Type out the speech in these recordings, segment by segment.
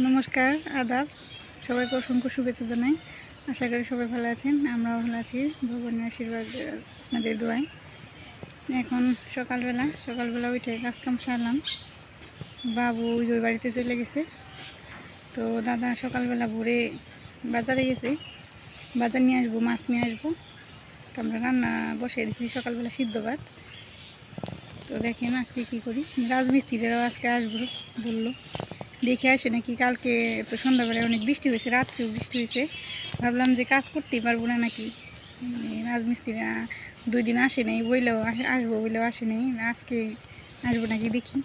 নমস্কার, আদাব। সবাইকে অসংখ্য শুভেচ্ছা জানাই। আশা করি সবাই ভালো আছেন, আমরাও ভালো আছি ভগবানের আশীর্বাদ, আপনাদের দোয়ায়। এখন সকালবেলা উঠে কাজকাম সারলাম। বাবু ওই বাড়িতে চলে গেছে। তো দাদা সকালবেলা ভোরে বাজারে গেছে, বাজার নিয়ে আসবো, মাছ নিয়ে আসবো। তো আমরা রান্না বসিয়ে দিচ্ছি সকালবেলা সিদ্ধ ভাত। তো দেখেন আজকে কী করি। রাজমিস্ত্রিরাও আজকে আসবো বললো, দেখে আসে নাকি। কালকে তো সন্ধ্যাবেলায় অনেক বৃষ্টি হয়েছে, রাত্রেও বৃষ্টি হয়েছে। ভাবলাম যে কাজ করতেই পারবো না নাকি। রাজমিস্ত্রিরা 2 দিন আসে নাই, বইলেও আসবো বইলেও আসে নাই। আজকে আসবো নাকি দেখি।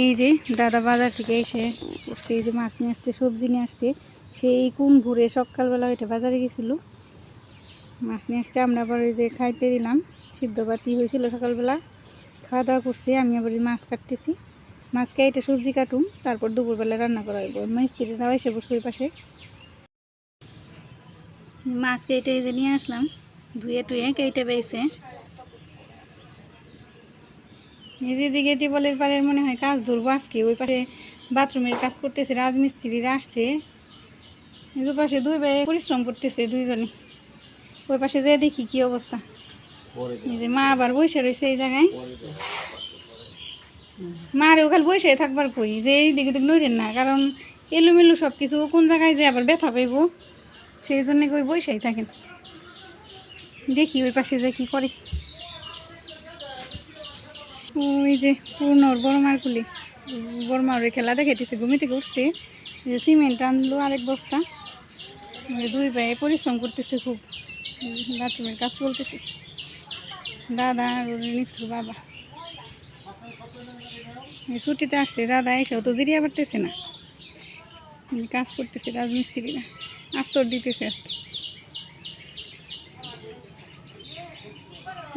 এই যে দাদা বাজার থেকে এসে করছে, এই যে মাছ নিয়ে আসছে, সবজি নিয়ে আসছে। সেই কোন ভোরে সকালবেলা ওইটা বাজারে গেছিলো, মাছ নিয়ে আসছে। আমরা আবার ওই যে খাইতে দিলাম, সিদ্ধ ভাতই হয়েছিল সকালবেলা, খাওয়া দাওয়া করছি। আমি আবার মাছ কাটতেছি, মাছ কেটে সবজি কাটুম, তারপর দুপুরবেলা রান্না করা হইব। মিস্ত্রিরাও এসে বসে ওই পাশে। মাছ কেটে এই যে নিয়ে আসলাম, ধুয়ে টুয়ে কেটে বেয়েছে। যেদিকে টিবলের পাড়ের মনে হয় কাজ ধরবো আজকে। ওই পাশে বাথরুমের কাজ করতেছে, রাজমিস্ত্রিরা আসছে। ওই পাশে 2 ভাই পরিশ্রম করতেছে, 2 জনে। ওই পাশে যেয়ে দেখি কি অবস্থা। এই যে মা আবার বসে রয়েছে এই জায়গায়। মারে ওখানে বসে থাকবার কই, যে এই দিকে দিক নইরেন না, কারণ এলোমেলো সব কিছু কোন জায়গায় যে আবার ব্যথা পাইব, সেই জন্য কই বসেই থাকেন। দেখি ওই পাশে যে কি করে। ওই যে পূর্ণর বড় মার কুলি, বড় মার খেলা দেখাইতেছে, ঘুমি থেকে উঠছে। সিমেন্ট আনলো আরেক বস্তা। 2 ভাই পরিশ্রম করতেছে খুব, বাথরুমের কাজ চলতেছে। দাদা আর নিত্র বাবা ছুটিতে আসছে। দাদা এসেও তো জিরিয়া পারতেছে না, কাজ করতেছে রাজমিস্ত্রিরা, আস্তর দিতেছে আজকে।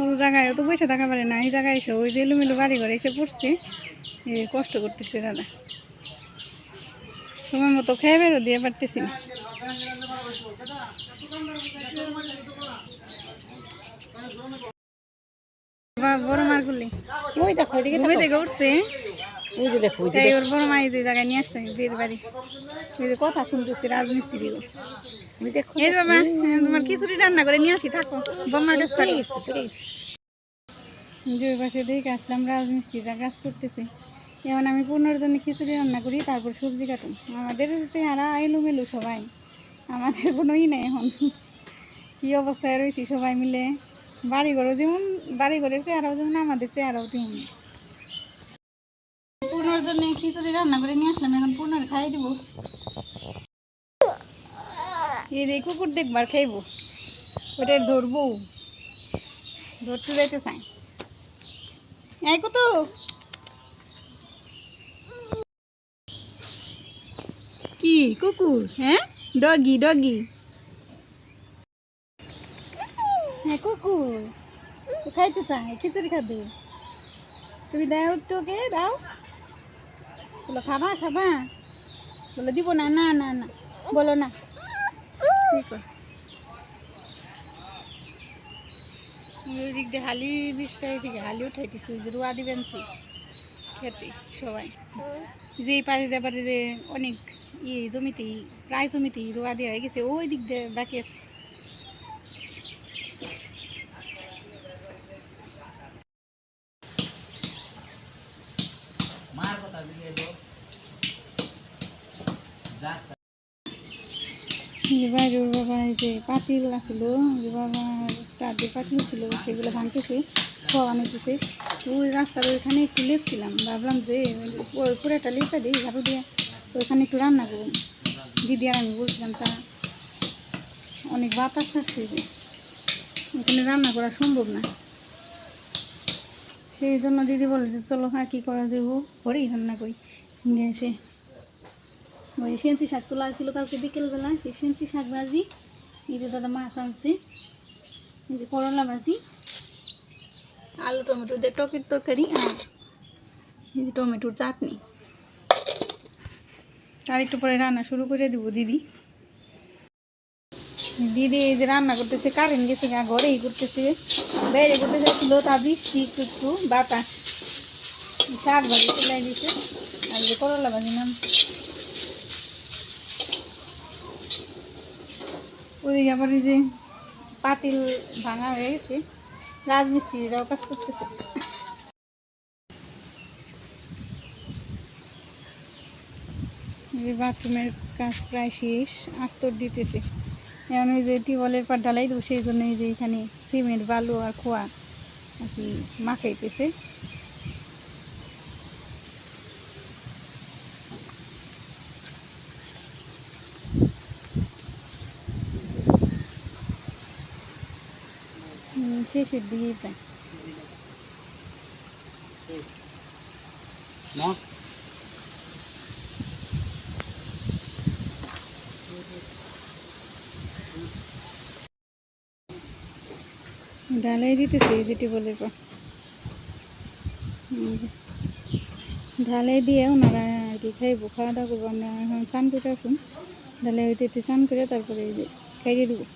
ওই জায়গায় তো বসে থাকা পারে না, এই জায়গায় এসে ওই যে এলোমেলো বাড়ি ঘরে এসে পড়ছে, কষ্ট করতেছে দাদা। সময় মতো খেয়ে বেরো দিয়ে পারতেছি না। বড় মার গুলি ওই দেখো ঘুমে থেকে উঠছে। ওর বড় মা এই যে জায়গায় নিয়ে আসছে বিয়ের বাড়ি, ওই যে কথা শুনতেছি রাজমিস্ত্রি। এই বাবা তোমার খিচুড়ি রান্না করে নিয়ে আসি, থাকো বম্মার কাছে। যে ওই পাশে দেখে আসলাম, রাজমিস্ত্রিরা কাজ করতেছে। এখন আমি 15 জন্য খিচুড়ি রান্না করি, তারপর সবজি কাটুন। আমাদের চেহারা এলোমেলো সবাই, আমাদের কোনোই নেই এখন। কী অবস্থায় রয়েছি সবাই মিলে। বাড়িঘরও যেমন, বাড়িঘরের চেহারাও যেমন, আমাদের চেহারাও তেমন। 15 জন্য খিচুড়ি রান্না করে নিয়ে আসলাম, এখন 15 খাই দিব। এই যে কুকুর দেখবার খাইব, ওটা ধরবো, ধরতে যাইতে চাই। এই কত কি কুকুর, হ্যাঁ ডগি ডগি, হ্যাঁ কুকুর খাইতে চায়, খিচুড়ি খাবে। তুমি দাও একটু, ওকে দাও। বলো খাবা খাবা, বলো দিব না, না না না বলো না। ওই দিক দিয়ে হালি বীজটাই থেকে হালি উঠাইতেছি, ওই যে রোয়া দিবেন খেতে সবাই। যে পারে ব্যাপারে যে অনেক জমিতেই, প্রায় জমিতেই রোয়া দেওয়া হয়ে গেছে, ওই দিক দিয়ে বাকি আছে। এবার ওর বাবা এই যে পাতিল আসলো, ওর বাবা স্টার্টের পাতিল ছিল, সেগুলো ভাঙতেছে, খাওয়া নিতেছে। ওই রাস্তার ওইখানে একটু লেপছিলাম, ভাবলাম যে পুরোটা লেপে দিই ঝাড়ু দিয়ে, ওইখানে একটু রান্না করবো। দিদি আর আমি বলছিলাম, তা অনেক বাতাস থাকছে, যে ওখানে রান্না করা সম্ভব না। সেই জন্য দিদি বলে যে চলো হ্যাঁ কী করা যাবো, ঘরেই রান্না করি। নিয়ে এসে ওই সেঞ্চি শাক তোলা ছিল কালকে বিকেলবেলা, সেই সেঞ্চি শাক ভাজি। এই যে দাদা মাছ আনছে, এই যে করলা ভাজি, আলু টমেটো দিয়ে টকের তরকারি, আর এই যে টমেটোর চাটনি। আর একটু পরে রান্না শুরু করে দিব। দিদি এই যে রান্না করতেছে, কারেন্ট গেছে, ঘরেই করতেছে, বাইরে করতে যাচ্ছিল, তা বৃষ্টি একটু একটু বাতাস, শাক ভাজি তুলে দিচ্ছে। আর যে করলা ভাজিলাম। ওদিকে আবার এই যে পাতিল ভাঙা হয়ে গেছে, রাজমিস্ত্রিরাও কাজ করতেছে। বাথরুমের কাজ প্রায় শেষ, আস্তর দিতেছে। এখন ওই যে টিউবওয়েলের পার ঢালাই দেবো, সেই জন্য এই যে এখানে সিমেন্ট বালু আর খোয়া আর কি মাখাইতেছে। শেষের দিকেই প্রায়। ঢালাই দিতেছে এই যে টিউবওয়েলের পর, ঢালাই দিয়ে ওনারা আর কি খাইবো, খাওয়া দাওয়া করবো। আমরা এখন চান করে আসুন, ঢালাই হইতে একটু চান করে তারপরে এই যে খাইয়ে দেবো।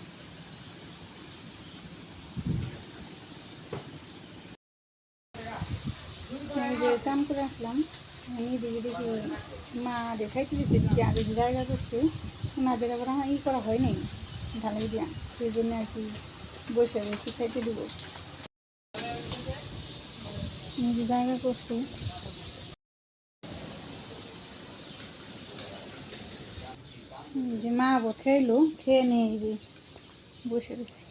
চান করে আসলাম, আমি দিকে দেখি মা দেখাইতে দিয়েছে দিকে আগে জায়গা করছে, ওনাদের আবার ই করা হয় নাই ঢালাই দিয়া, সেই জন্য আর কি বসে রয়েছি, খাইতে দেবো। নিজে জায়গা করছি, যে মা বোধ খাইলো, খেয়ে নিয়ে এই যে বসে রয়েছি।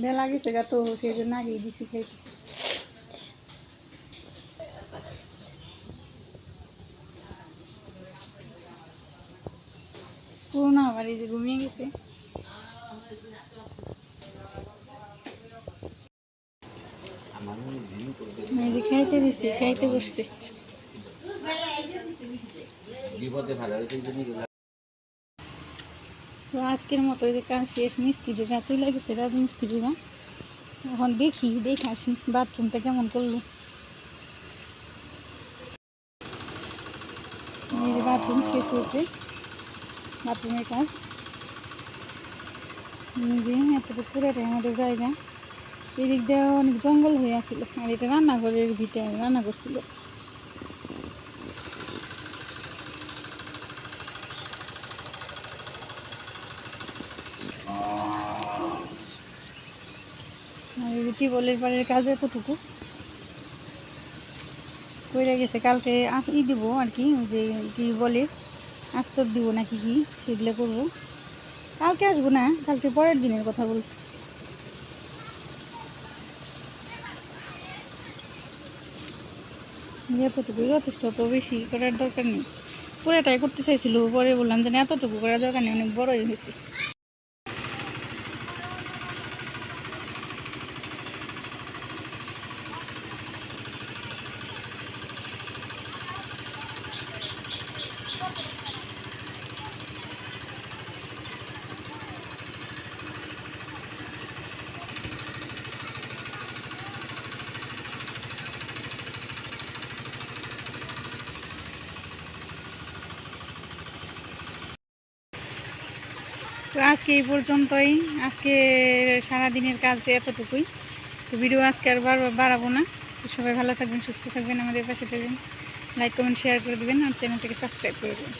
বেলা গেছে গা তো, সেই জন্য আগেই দিছি খাইতে। পুরোনো আবার এই যে ঘুমিয়ে গেছে। এই যে খাইতে দিচ্ছি, খাইতে বসছে। তো আজকের মতো এই যে কাজ শেষ, মিস্ত্রিরা চলে গেছে, রাজমিস্ত্রিরা। এখন দেখে আসি বাথরুমটা কেমন করলো। এই যে বাথরুম শেষ হয়েছে, বাথরুমের কাজ। নিজে এতটুকু পুরোটাই আমাদের জায়গা। এদিক দিয়ে অনেক জঙ্গল হয়ে আসছিল, আর এটা রান্নাঘরের ভিটে রান্না করছিল। আর এই টিউবওয়েলের পাড়ের কাজ এতটুকু কইরা গেছে। কালকে ই দিব আর কি, ওই যে কি বলে আস্তর দিব নাকি কি, সেগুলো করবো। কালকে আসবো না, কালকে পরের দিনের কথা বলছি। এতটুকুই যথেষ্ট, তো বেশি করার দরকার নেই। পুরোটাই করতে চাইছিল, পরে বললাম যে এতটুকু করার দরকার নেই, অনেক বড়ই হয়েছে। তো আজকে এই পর্যন্তই, আজকে সারাদিনের কাজ এতটুকুই। তো ভিডিও আজকে আর বাড়াবো না। তো সবাই ভালো থাকবেন, সুস্থ থাকবেন, আমাদের পাশে থাকবেন, লাইক কমেন্ট শেয়ার করে দেবেন, আর চ্যানেলটাকে সাবস্ক্রাইব করে দেবেন।